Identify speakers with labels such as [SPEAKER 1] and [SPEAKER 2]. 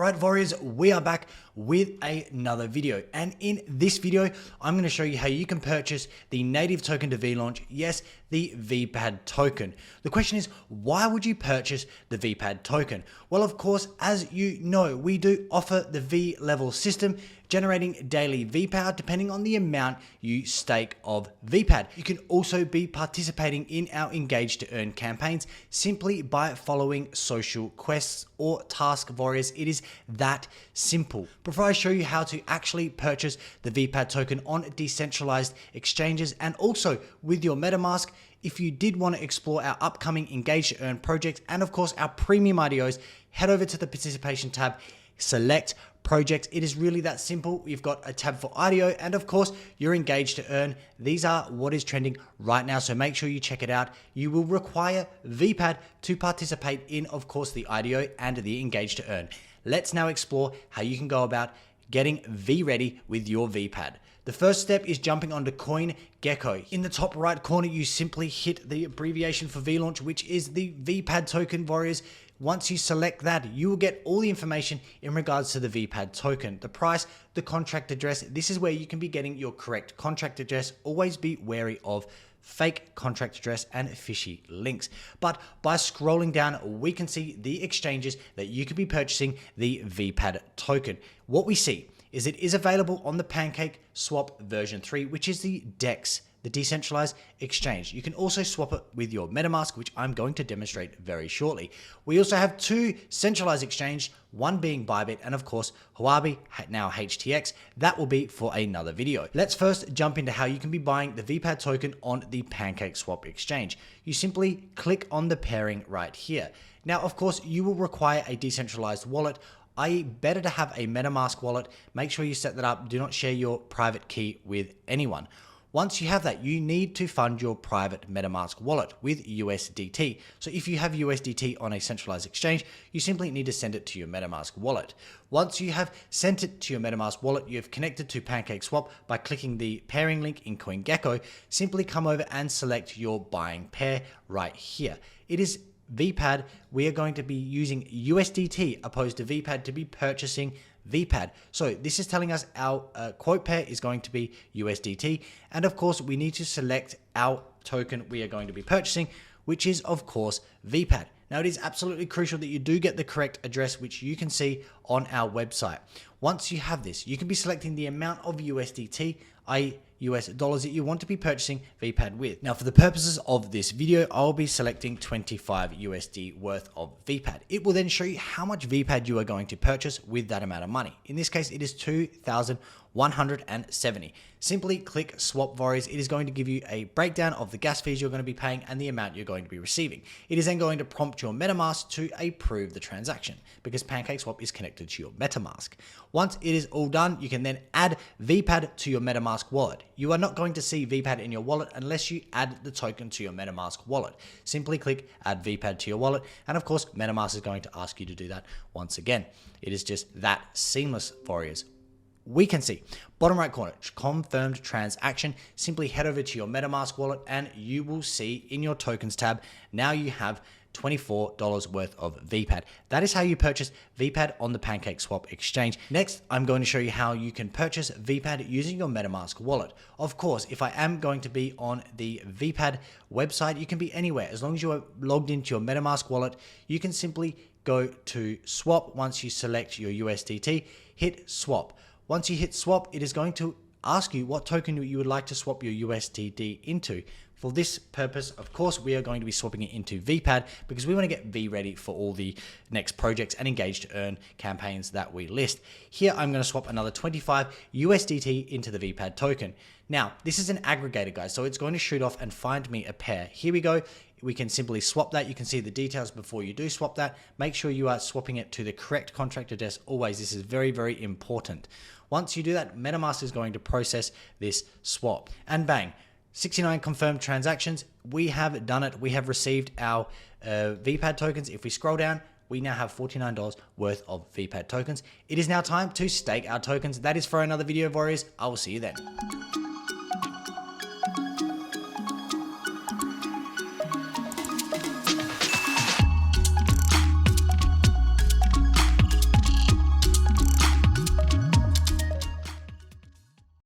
[SPEAKER 1] Alright warriors, we are back with another video, and in this video I'm going to show you how you can purchase the native token to VLaunch, yes, the VPAD token. The question is, why would you purchase the VPAD token? Well, of course, as you know, we do offer the V level system, generating daily VPAD depending on the amount you stake of VPAD. You can also be participating in our Engage-to-Earn campaigns simply by following social quests or task warriors. It is that simple. Before I show you how to actually purchase the VPAD token on decentralized exchanges and also with your MetaMask, if you did want to explore our upcoming Engage-to-Earn projects and of course our premium IDOs, head over to the participation tab, select projects. It is really that simple. You've got a tab for IDO and of course your Engage-to-Earn. These are what is trending right now, so make sure you check it out. You will require VPAD to participate in, of course, the IDO and the Engage-to-Earn. Let's now explore how you can go about getting V ready with your VPAD. The first step is jumping onto CoinGecko. In the top right corner, you simply hit the abbreviation for VLaunch, which is the VPAD token, warriors. Once you select that, you will get all the information in regards to the VPAD token, the price, the contract address. This is where you can be getting your correct contract address. Always be wary of fake contract address and fishy links. But by scrolling down, we can see the exchanges that you could be purchasing the VPAD token. What we see is it is available on the Pancake Swap version 3, which is the DEX, the decentralized exchange. You can also swap it with your MetaMask, which I'm going to demonstrate very shortly. We also have two centralized exchanges, one being Bybit and of course Huobi, now HTX. That will be for another video. Let's first jump into how you can be buying the VPAD token on the Pancake Swap exchange. You simply click on the pairing right here. Now, of course, you will require a decentralized wallet, i.e. better to have a MetaMask wallet. Make sure you set that up. Do not share your private key with anyone. Once you have that, you need to fund your private MetaMask wallet with USDT. So if you have USDT on a centralized exchange, you simply need to send it to your MetaMask wallet. Once you have sent it to your MetaMask wallet, you have connected to Pancake Swap by clicking the pairing link in CoinGecko. Simply come over and select your buying pair right here. It is VPAD. We are going to be using USDT opposed to VPAD to be purchasing VPAD. So this is telling us our quote pair is going to be USDT. And of course, we need to select our token we are going to be purchasing, which is of course VPAD. Now, it is absolutely crucial that you do get the correct address, which you can see on our website. Once you have this, you can be selecting the amount of USDT, i.e. US dollars, that you want to be purchasing VPAD with. Now, for the purposes of this video, I'll be selecting 25 USD worth of VPAD. It will then show you how much VPAD you are going to purchase with that amount of money. In this case, it is 2,170. Simply click swap warriors. It is going to give you a breakdown of the gas fees you're going to be paying and the amount you're going to be receiving. It is then going to prompt your MetaMask to approve the transaction because Pancake Swap is connected to your MetaMask. Once it is all done, you can then add VPAD to your MetaMask wallet. You are not going to see VPAD in your wallet unless you add the token to your MetaMask wallet. Simply click add VPAD to your wallet, and of course MetaMask is going to ask you to do that once again. It is just that seamless, warriors. We can see bottom right corner, confirmed transaction. Simply head over to your MetaMask wallet and you will see in your tokens tab, now you have $24 worth of VPAD. That is how you purchase VPAD on the Pancake Swap exchange. Next, I'm going to show you how you can purchase VPAD using your MetaMask wallet. Of course, if I am going to be on the VPAD website, you can be anywhere. As long as you are logged into your MetaMask wallet, you can simply go to swap. Once you select your USDT, hit swap. Once you hit swap, it is going to ask you what token you would like to swap your USDT into. For this purpose, of course, we are going to be swapping it into VPAD because we want to get V ready for all the next projects and Engage-to-Earn campaigns that we list. Here, I'm going to swap another 25 USDT into the VPAD token. Now, this is an aggregator, guys, so it's going to shoot off and find me a pair. Here we go. We can simply swap that. You can see the details before you do swap that. Make sure you are swapping it to the correct contract address. Always, this is very, very important. Once you do that, MetaMask is going to process this swap. And bang, 69 confirmed transactions. We have done it. We have received our VPAD tokens. If we scroll down, we now have $49 worth of VPAD tokens. It is now time to stake our tokens. That is for another video, warriors. I will see you then.